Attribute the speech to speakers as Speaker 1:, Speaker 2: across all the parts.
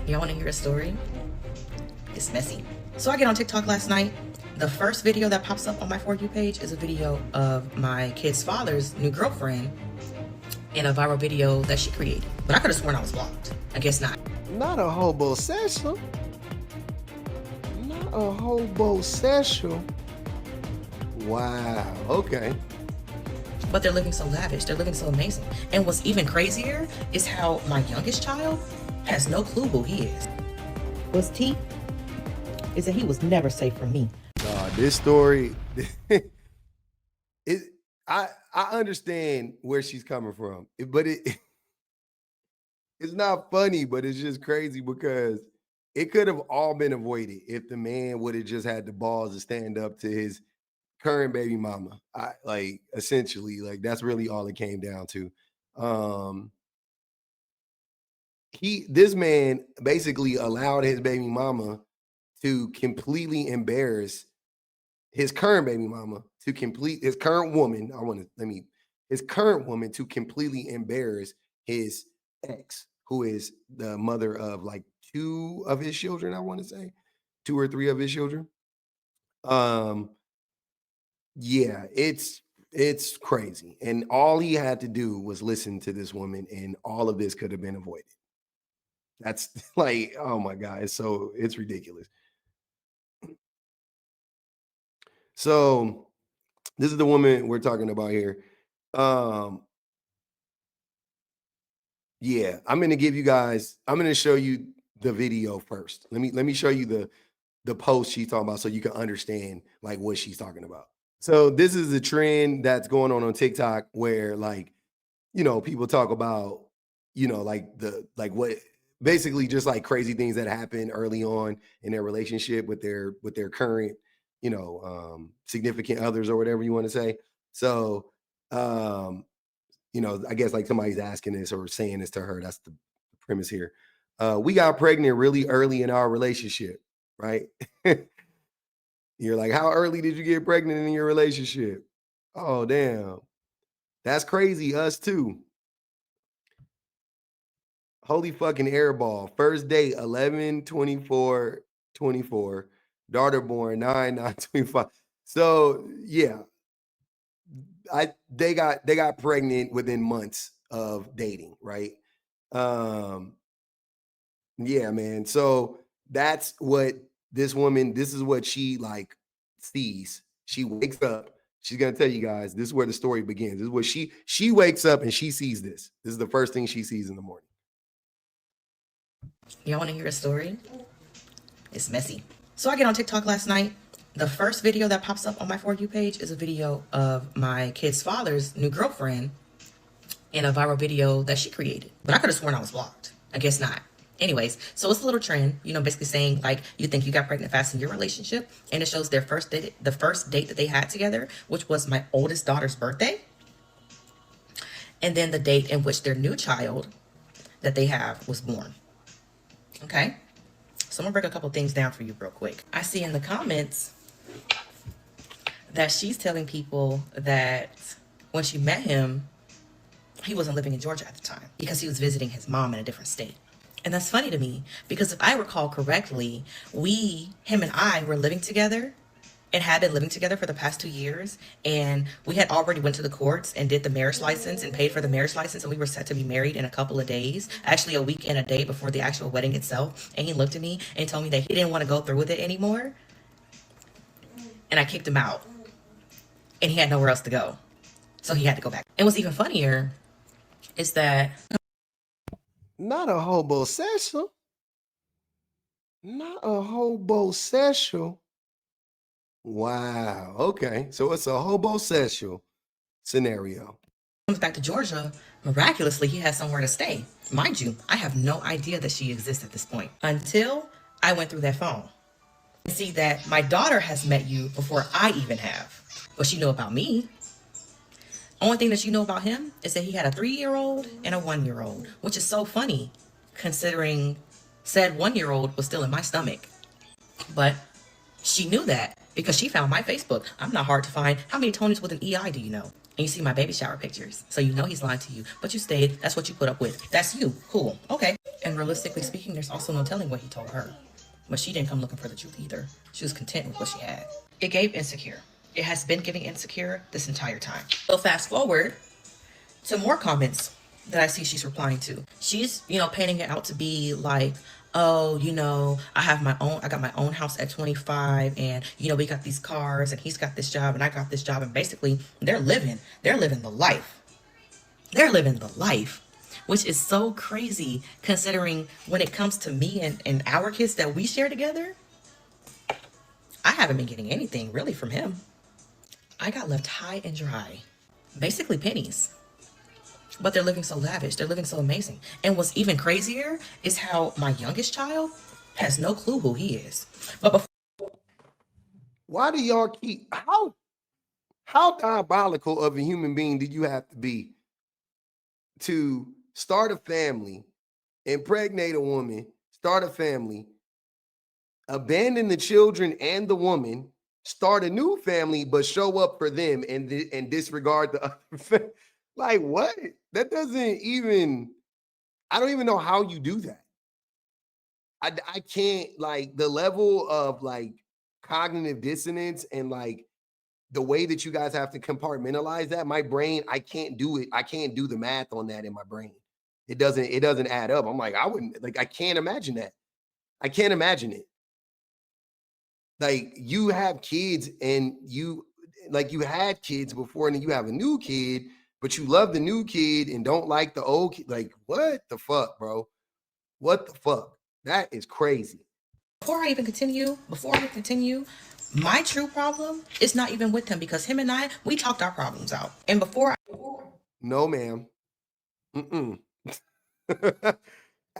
Speaker 1: Y'all want to hear a story? It's messy. So I get on TikTok last night. The first video that pops up on my For You page is a video of my kid's father's new girlfriend in a viral video that she created. But I could have sworn I was blocked. I guess not.
Speaker 2: Not a hobosexual. Not a hobosexual. Wow, okay.
Speaker 1: But they're living so lavish. They're living so amazing. And what's even crazier is how my youngest child has no clue who he is. What's T is that he was never safe from me.
Speaker 2: This story, I understand where she's coming from, but it's not funny, but it's just crazy because it could have all been avoided if the man would have just had the balls to stand up to his current baby mama. Essentially, that's really all it came down to. This man basically allowed his baby mama to completely embarrass his current baby mama, his current woman. His current woman to completely embarrass his ex, who is the mother of like 2 of his children. I want to say 2 or 3 of his children. Yeah, it's crazy. And all he had to do was listen to this woman, and all of this could have been avoided. That's like, oh my God, it's ridiculous. So this is the woman we're talking about here. Yeah, I'm gonna show you the video first. Let me show you the post she's talking about so you can understand like what she's talking about. So this is a trend that's going on TikTok where people talk about, what basically just like crazy things that happen early on in their relationship with their current, significant others or whatever you want to say. So, I guess like somebody's asking this or saying this to her. That's the premise here. We got pregnant really early in our relationship, right? You're like, how early did you get pregnant in your relationship? Oh, damn. That's crazy. Us too. Holy fucking airball. First date 11/24/24. Daughter born 9/9/25. So yeah, they got pregnant within months of dating, right? Yeah, man. So that's what this is what she like sees. She wakes up. She's gonna tell you guys, this is where the story begins. This is what she wakes up and she sees this. This is the first thing she sees in the morning.
Speaker 1: Y'all want to hear a story? It's messy. So I get on TikTok last night. The first video that pops up on my For You page is a video of my kid's father's new girlfriend in a viral video that she created. But I could have sworn I was blocked. I guess not. Anyways, so it's a little trend, basically saying like you think you got pregnant fast in your relationship, and it shows their first date, the first date that they had together, which was my oldest daughter's birthday, and then the date in which their new child that they have was born. Okay, so I'm gonna break a couple things down for you real quick. I see in the comments that she's telling people that when she met him, he wasn't living in Georgia at the time because he was visiting his mom in a different state. And that's funny to me because if I recall correctly, him and I were living together and had been living together for the past 2 years. And we had already went to the courts and did the marriage license and paid for the marriage license. And we were set to be married in a couple of days, actually a week and a day before the actual wedding itself. And he looked at me and told me that he didn't want to go through with it anymore. And I kicked him out and he had nowhere else to go. So he had to go back. And what's even funnier is that
Speaker 2: not a hobosexual. Not a hobosexual. Wow. Okay. So it's a hobosexual scenario.
Speaker 1: Comes back to Georgia, miraculously, he has somewhere to stay. Mind you, I have no idea that she exists at this point until I went through that phone. And see that my daughter has met you before I even have. What she know about me. Only thing that you know about him is that he had a 3-year-old and a 1-year-old, which is so funny considering said 1-year-old was still in my stomach. But she knew that because she found my Facebook. I'm not hard to find. How many Tonys with an EI do you know? And you see my baby shower pictures. So you know he's lying to you. But you stayed. That's what you put up with. That's you. Cool. Okay. And realistically speaking, there's also no telling what he told her. But she didn't come looking for the truth either. She was content with what she had. It gave Insecure. It has been giving Insecure this entire time. So fast forward to more comments that I see she's replying to. She's, painting it out to be like, oh, I got my own house at 25, and we got these cars, and he's got this job and I got this job, and basically they're living the life. They're living the life, which is so crazy considering when it comes to me and our kids that we share together, I haven't been getting anything really from him. I got left high and dry, basically pennies. But they're living so lavish. They're living so amazing. And what's even crazier is how my youngest child has no clue who he is. But before,
Speaker 2: Why do y'all keep how diabolical of a human being do you have to be to start a family, impregnate a woman, start a family, abandon the children and the woman, start a new family, but show up for them and disregard the other? Like, what? That doesn't even, I don't even know how you do that. I can't, like, the level of like cognitive dissonance and like the way that you guys have to compartmentalize that, my brain, I can't do it. I can't do the math on that in my brain. It doesn't add up. I'm like, I can't imagine that. I can't imagine it. Like, you have kids and you had kids before, and then you have a new kid, but you love the new kid and don't like the old kid. Like, what the fuck, bro? What the fuck? That is crazy.
Speaker 1: I even continue, my true problem is not even with him, because him and we talked our problems out. And
Speaker 2: No, ma'am.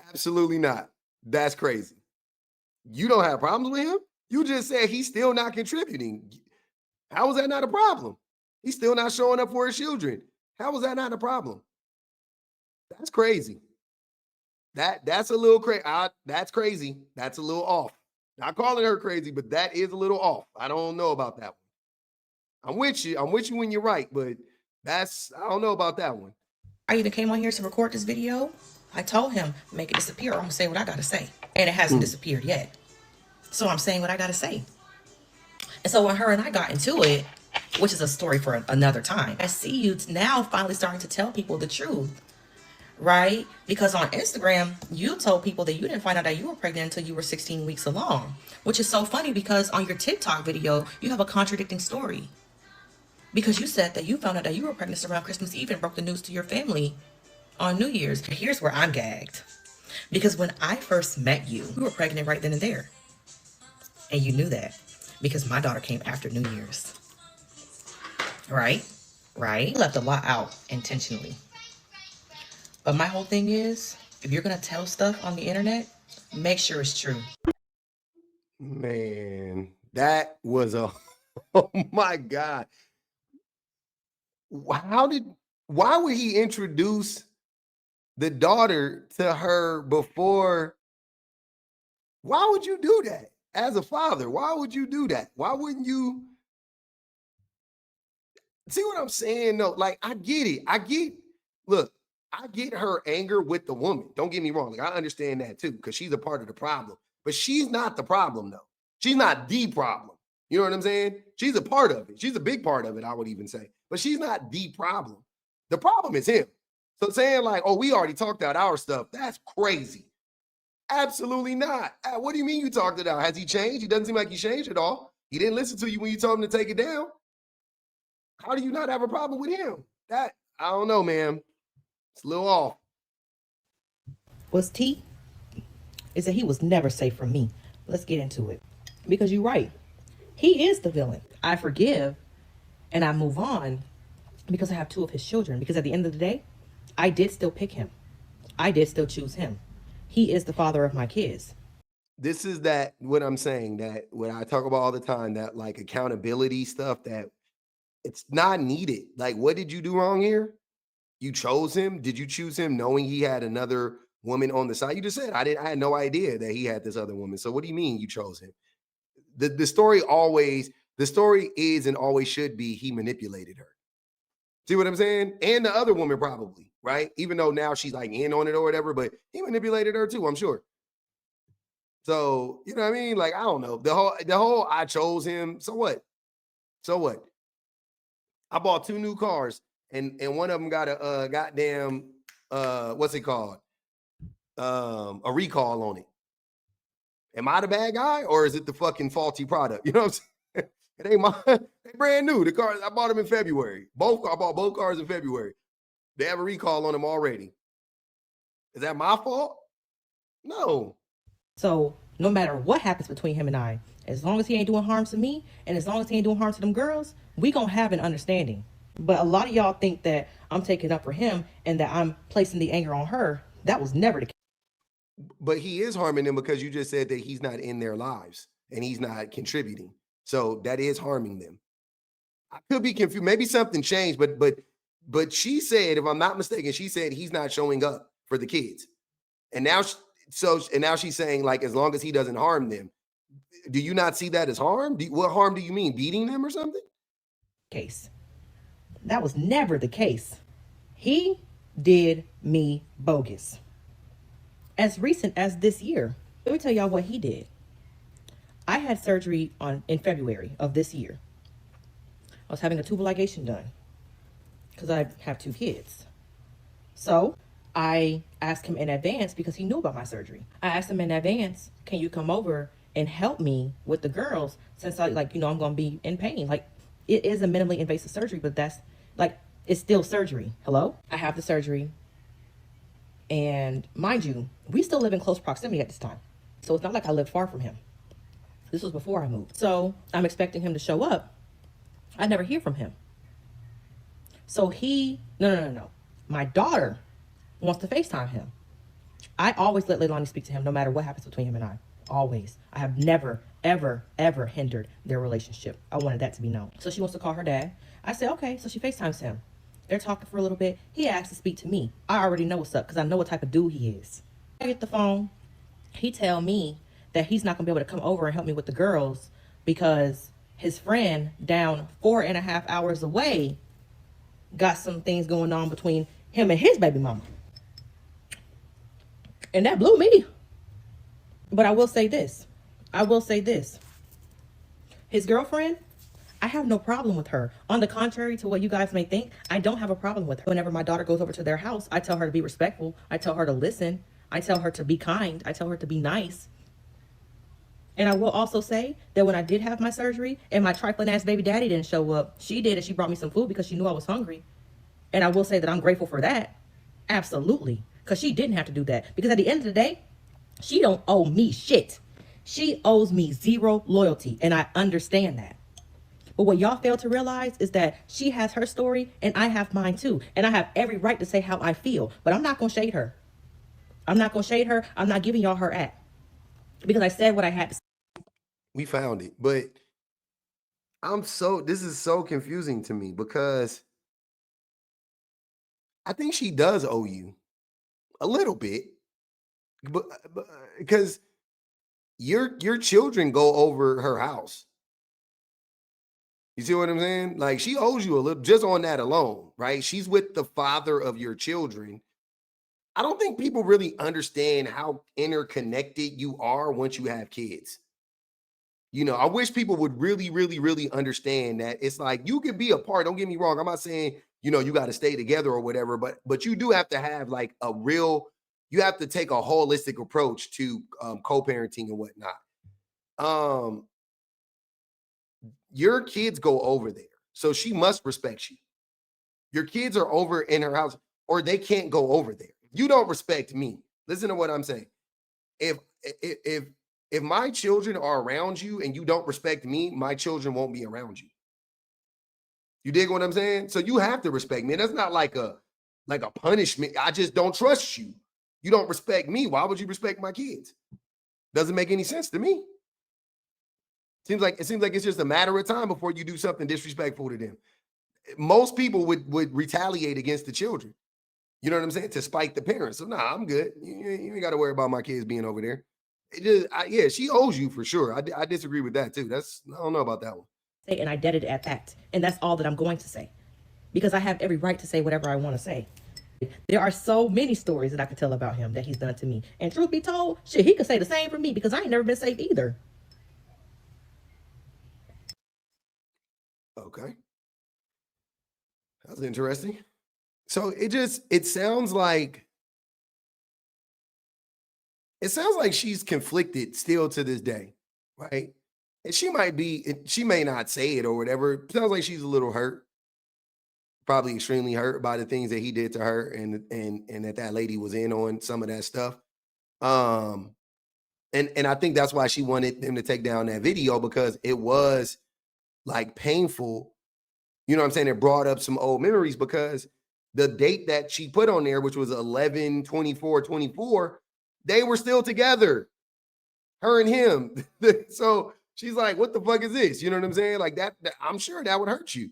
Speaker 2: Absolutely not. That's crazy. You don't have problems with him? You just said he's still not contributing. How is that not a problem? He's still not showing up for his children. How is that not a problem? That's crazy. That's a little crazy. That's crazy. That's a little off. Not calling her crazy, but that is a little off. I don't know about that one. I'm with you. I'm with you when you're right, but I don't know about that one.
Speaker 1: I even came on here to record this video. I told him, make it disappear. I'm gonna say what I gotta say. And it hasn't disappeared yet. So I'm saying what I gotta say. And so when her and I got into it, which is a story for another time, I see you now finally starting to tell people the truth, right? Because on Instagram, you told people that you didn't find out that you were pregnant until you were 16 weeks along, which is so funny because on your TikTok video, you have a contradicting story. Because you said that you found out that you were pregnant around Christmas Eve and broke the news to your family on New Year's. Here's where I'm gagged. Because when I first met you, you were pregnant right then and there. And you knew that because my daughter came after New Year's. Right? Right? Left a lot out intentionally. But my whole thing is, if you're going to tell stuff on the internet, make sure it's true.
Speaker 2: Man, that was oh my God. Why would he introduce the daughter to her before? Why would you do that as a father? Why would you do that? Why wouldn't you? See what I'm saying? No, like, I get it. Look, I get her anger with the woman. Don't get me wrong. Like, I understand that too, because she's a part of the problem. But she's not the problem, though. She's not the problem. You know what I'm saying? She's a part of it. She's a big part of it, I would even say. But she's not the problem. The problem is him. So saying like, oh, we already talked out our stuff, that's crazy. Absolutely not. What do you mean you talked it out? Has he changed? He doesn't seem like he changed at all. He didn't listen to you when you told him to take it down. How do you not have a problem with him? That, I don't know, man. It's a little off.
Speaker 1: What's T is that he was never safe from me. Let's get into it. Because you're right. He is the villain. I forgive and I move on because I have two of his children. Because at the end of the day, I did still pick him. I did still choose him. He is the father of my kids.
Speaker 2: This is that what I'm saying, that what I talk about all the time, that like accountability stuff, that it's not needed. Like, what did you do wrong here? You chose him. Did you choose him knowing he had another woman on the side? You just said I had no idea that he had this other woman. So what do you mean you chose him? The story is and always should be he manipulated her. See what I'm saying? And the other woman probably. right? Even though now she's like in on it or whatever, but he manipulated her too, I'm sure. So, you know what I mean? Like, I don't know. The whole I chose him. So what? So what? I bought 2 new cars and one of them got a goddamn what's it called? A recall on it. Am I the bad guy or is it the fucking faulty product? You know what I'm saying? It ain't my they brand new. The cars I bought them in February. I bought both cars in February. They have a recall on them already. Is that my fault? No.
Speaker 1: So no matter what happens between him and I, as long as he ain't doing harm to me, and as long as he ain't doing harm to them girls, we gonna have an understanding. But a lot of y'all think that I'm taking up for him and that I'm placing the anger on her. That was never the case.
Speaker 2: But he is harming them because you just said that he's not in their lives and he's not contributing. So that is harming them. I could be confused. Maybe something changed, but she said, if I'm not mistaken, she said he's not showing up for the kids. And now now she's saying, like, as long as he doesn't harm them. Do you not see that as harm? What harm do you mean? Beating them or something?
Speaker 1: Case. That was never the case. He did me bogus. As recent as this year. Let me tell y'all what he did. I had surgery in February of this year. I was having a tubal ligation done because I have 2 kids. So I asked him in advance because he knew about my surgery. I asked him in advance, can you come over and help me with the girls since I'm going to be in pain. Like, it is a minimally invasive surgery, but that's like, it's still surgery. Hello? I have the surgery. And mind you, we still live in close proximity at this time. So it's not like I lived far from him. This was before I moved. So I'm expecting him to show up. I never hear from him. So no. My daughter wants to FaceTime him. I always let Leilani speak to him no matter what happens between him and I. Always. I have never, ever, ever hindered their relationship. I wanted that to be known. So she wants to call her dad. I said, okay. So she FaceTimes him. They're talking for a little bit. He asks to speak to me. I already know what's up because I know what type of dude he is. I get the phone. He tell me that he's not going to be able to come over and help me with the girls because his friend down 4.5 hours away got some things going on between him and his baby mama. And that blew me. But I will say this. His girlfriend, I have no problem with her. On the contrary to what you guys may think, I don't have a problem with her. Whenever my daughter goes over to their house, I tell her to be respectful. I tell her to listen. I tell her to be kind. I tell her to be nice. And I will also say that when I did have my surgery and my trifling ass baby daddy didn't show up, she did, and she brought me some food because she knew I was hungry. And I will say that I'm grateful for that. Absolutely. Because she didn't have to do that. Because at the end of the day, she don't owe me shit. She owes me zero loyalty. And I understand that. But what y'all fail to realize is that she has her story and I have mine too. And I have every right to say how I feel. But I'm not going to shade her. I'm not giving y'all her at. Because I said what I had to say.
Speaker 2: We found it. But this is so confusing to me because I think she does owe you a little bit. But because your children go over her house. You see what I'm saying? Like, she owes you a little just on that alone, right? She's with the father of your children. I don't think people really understand how interconnected you are once you have kids. You know, I wish people would really, really, really understand that it's like you can be apart. Don't get me wrong. I'm not saying, you got to stay together or whatever, but you do have to have like you have to take a holistic approach to co-parenting and whatnot. Your kids go over there, so she must respect you. Your kids are over in her house, or they can't go over there. You don't respect me. Listen to what I'm saying. If my children are around you and you don't respect me, my children won't be around you. You dig what I'm saying? So you have to respect me. And that's not like a punishment. I just don't trust you. You don't respect me. Why would you respect my kids? Doesn't make any sense to me. Seems like it's just a matter of time before you do something disrespectful to them. Most people would retaliate against the children. You know what I'm saying? To spite the parents. So nah, I'm good. You ain't got to worry about my kids being over there. Yeah, she owes you for sure. I disagree with that too. I don't know about that one.
Speaker 1: And I did it at that. And that's all that I'm going to say. Because I have every right to say whatever I want to say. There are so many stories that I could tell about him that he's done to me. And truth be told, shit, he could say the same for me because I ain't never been safe either.
Speaker 2: Okay. That's interesting. So it sounds like she's conflicted still to this day, right? And she may not say it or whatever. It sounds like she's a little hurt, probably extremely hurt by the things that he did to her, and that lady was in on some of that stuff. Um, and I think that's why she wanted him to take down that video, because it was like painful. You know what I'm saying? It brought up some old memories, because the date that she put on there, which was 11/24/24, they were still together, her and him. So she's like, what the fuck is this? You know what I'm saying? Like that I'm sure that would hurt you.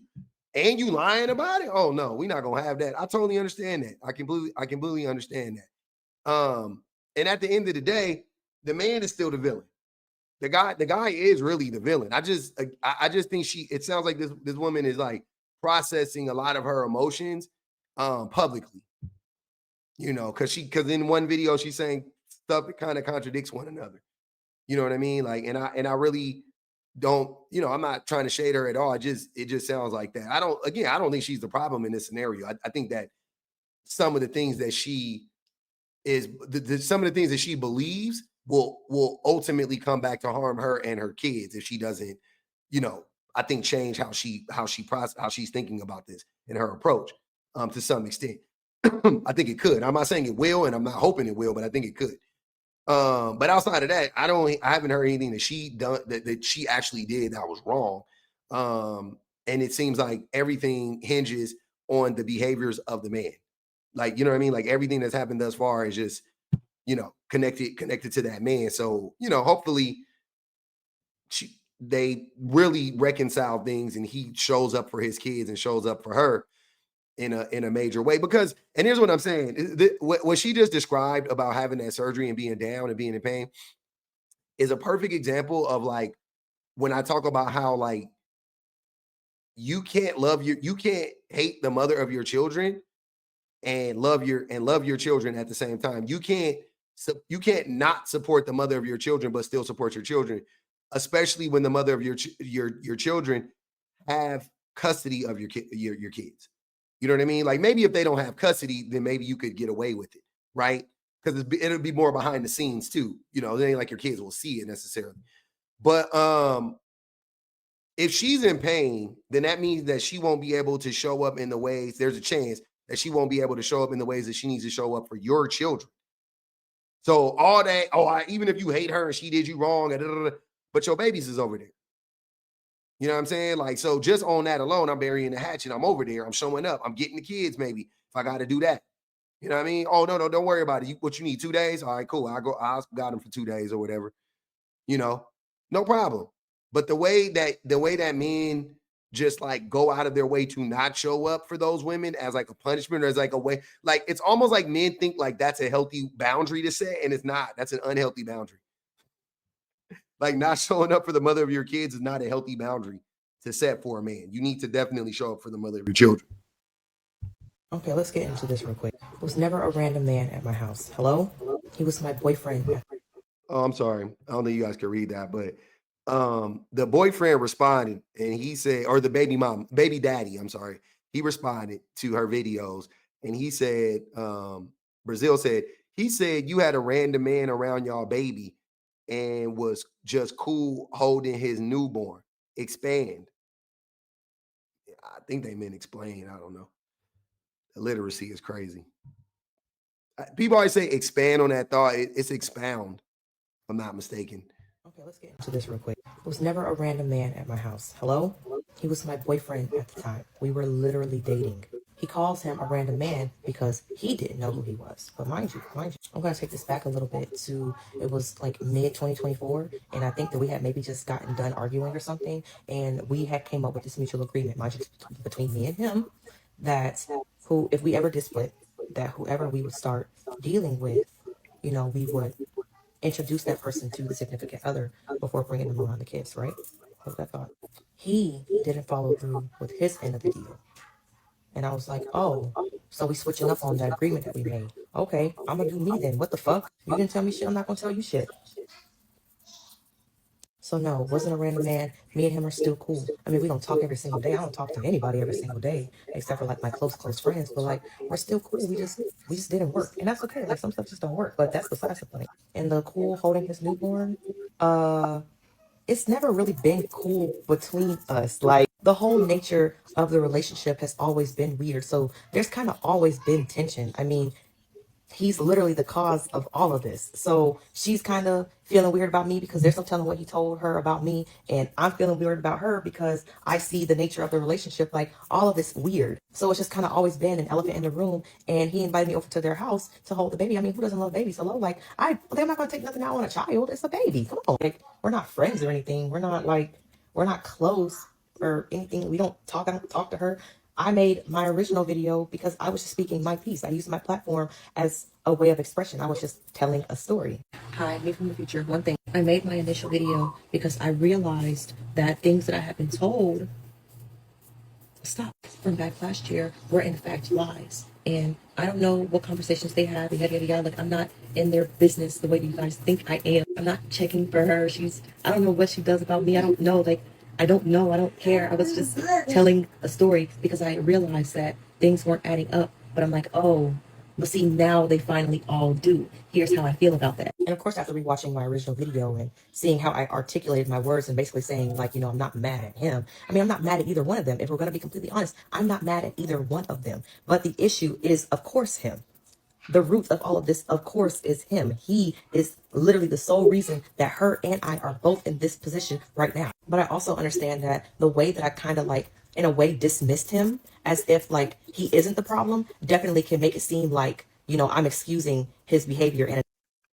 Speaker 2: And you lying about it? Oh no, we're not gonna have that. I totally understand that. I completely understand that. And at the end of the day, the man is still the villain. The guy is really the villain. I just think it sounds like this woman is like processing a lot of her emotions publicly, you know, because in one video she's saying stuff that kind of contradicts one another. You know what I mean? Like, and I really don't, you know, I'm not trying to shade her at all. It just sounds like that. I don't think she's the problem in this scenario. I think that some of the things that she is some of the things that she believes will ultimately come back to harm her and her kids if she doesn't, you know, I think change how she's thinking about this and her approach to some extent. I think it could. I'm not saying it will, and I'm not hoping it will, but I think it could. But outside of that, I haven't heard anything that she done that she actually did that was wrong. And it seems like everything hinges on the behaviors of the man. Like, you know what I mean? Like everything that's happened thus far is just, you know, connected to that man. So, you know, hopefully they really reconcile things and he shows up for his kids and shows up for her in a major way. Because, and here's what I'm saying, what she just described about having that surgery and being down and being in pain is a perfect example of like when I talk about how like you can't hate the mother of your children and love your children at the same time. You can't not support the mother of your children but still support your children, especially when the mother of your children have custody of your kids. You know what I mean? Like maybe if they don't have custody, then maybe you could get away with it, right? Because it'll be more behind the scenes too. You know, it ain't like your kids will see it necessarily. But if she's in pain, then that means that she won't be able to show up in the ways. There's a chance that she won't be able to show up in the ways that she needs to show up for your children. So all that, even if you hate her and she did you wrong, but your babies is over there. You know what I'm saying? Like, so just on that alone, I'm burying the hatchet. I'm over there. I'm showing up. I'm getting the kids maybe if I got to do that. You know what I mean? Oh, no, don't worry about it. What you need, 2 days? All right, cool. I got them for 2 days or whatever. You know, no problem. But the way that men just like go out of their way to not show up for those women as like a punishment or as like a way, like it's almost like men think like that's a healthy boundary to set, and it's not. That's an unhealthy boundary. Like not showing up for the mother of your kids is not a healthy boundary to set for a man. You need to definitely show up for the mother of your children.
Speaker 1: Okay, let's get into this real quick. It was never a random man at my house. Hello? He was my boyfriend.
Speaker 2: Oh, I'm sorry. I don't think you guys can read that, but the boyfriend responded and he said, or the baby daddy, I'm sorry. He responded to her videos and he said, Brazil said, he said you had a random man around y'all baby and was just cool holding his newborn. Expand. I think they meant explain. I don't know. The literacy is crazy. People always say expand on that thought. It's expound, if I'm not mistaken.
Speaker 1: Okay, let's get into this real quick. It was never a random man at my house. Hello? He was my boyfriend at the time. We were literally dating. He calls him a random man because he didn't know who he was. But mind you, I'm going to take this back a little bit to, it was like mid 2024. And I think that we had maybe just gotten done arguing or something. And we had came up with this mutual agreement, mind you, between me and him, that if we ever did split, that whoever we would start dealing with, you know, we would introduce that person to the significant other before bringing them around the kids, right? What was that thought? He didn't follow through with his end of the deal. And I was like, oh, So we switching up on that agreement that we made. Okay, I'm gonna do me then. What the fuck? You didn't tell me shit, I'm not gonna tell you shit. So no, wasn't a random man. Me and him are still cool. I mean, we don't talk every single day. I don't talk to anybody every single day, except for like my close friends. But like, we're still cool. We just didn't work, and that's okay. Like some stuff just don't work. But that's besides the point. And the cool holding his newborn, it's never really been cool between us. Like the whole nature of the relationship has always been weird. So there's kind of always been tension. I mean, he's literally the cause of all of this. So she's kind of feeling weird about me because there's no telling what he told her about me. And I'm feeling weird about her because I see the nature of the relationship, like all of this weird. So it's just kind of always been an elephant in the room. And he invited me over to their house to hold the baby. I mean, who doesn't love babies? Hello? Like, I'm not going to take nothing out on a child. It's a baby. Come on. Like, we're not friends or anything. We're not close or anything. I don't talk to her. I made my original video because I was just speaking my piece. I used my platform as a way of expression. I was just telling a story. Hi, me from the future. One thing, I made my initial video because I realized that things that I had been told from back last year were in fact lies. And I don't know what conversations they have, yada, yada, yada. Like, I'm not in their business the way that you guys think I am. I'm not checking for her. I don't know what she does about me. I don't know. Like, I don't know. I don't care. I was just telling a story because I realized that things weren't adding up. But I'm like, oh, but see, now they finally all do. Here's how I feel about that. And of course, after rewatching my original video and seeing how I articulated my words and basically saying, like, I'm not mad at him. I mean, I'm not mad at either one of them. If we're going to be completely honest, I'm not mad at either one of them. But the issue is, of course, him. The root of all of this, of course, is him. He is literally the sole reason that her and I are both in this position right now. But I also understand that the way that I kind of like, in a way, dismissed him as if like he isn't the problem definitely can make it seem like, I'm excusing his behavior. And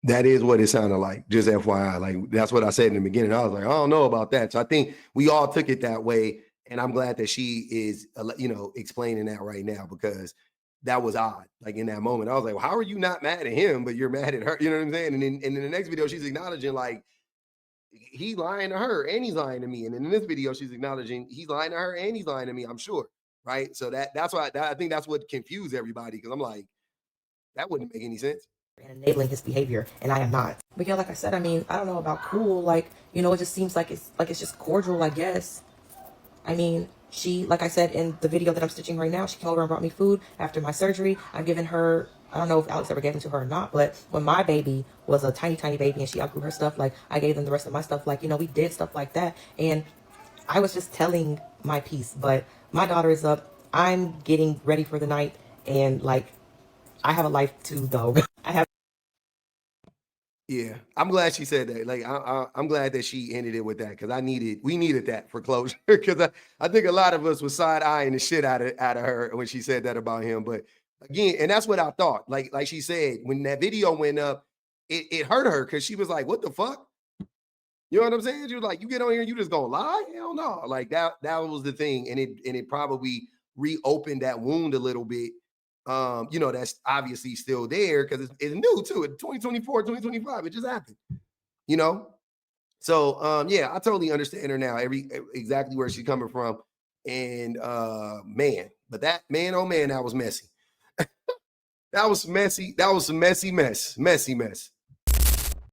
Speaker 2: That is what it sounded like, just FYI. Like, that's what I said in the beginning. I was like, I don't know about that. So I think we all took it that way. And I'm glad that she is, explaining that right now, because that was odd. Like, in that moment, I was like, well, how are you not mad at him, but you're mad at her? You know what I'm saying? And in the next video, she's acknowledging, like, he's lying to her and he's lying to me. And in this video, she's acknowledging he's lying to her and he's lying to me, I'm sure. Right. So that's why I think that's what confused everybody, because I'm like, that wouldn't make any sense.
Speaker 1: And enabling his behavior, and I am not. But yeah, like I said, I mean, I don't know about cool. Like, it just seems like it's just cordial, I guess. I mean, she, like I said in the video that I'm stitching right now, she came over and brought me food after my surgery. I've given her, I don't know if Alex ever gave them to her or not, but when my baby was a tiny baby and she outgrew her stuff, like, I gave them the rest of my stuff. Like, we did stuff like that. And I was just telling my piece. But my daughter is up. I'm getting ready for the night. And, like, I have a life too, though.
Speaker 2: Yeah, I'm glad she said that. Like, I'm glad that she ended it with that, because we needed that for closure. Because I think a lot of us was side eyeing the shit out of her when she said that about him. But again, and that's what I thought. Like she said, when that video went up, it hurt her, because she was like, "What the fuck?" You know what I'm saying? She was like, "You get on here, and you just gonna lie? Hell no!" Like that was the thing, and it probably reopened that wound a little bit. That's obviously still there, because it's new too. In 2024, 2025, it just happened. So yeah, I totally understand her now, exactly where she's coming from. And man, but that, man, oh man, that was messy. That was messy. That was some messy mess.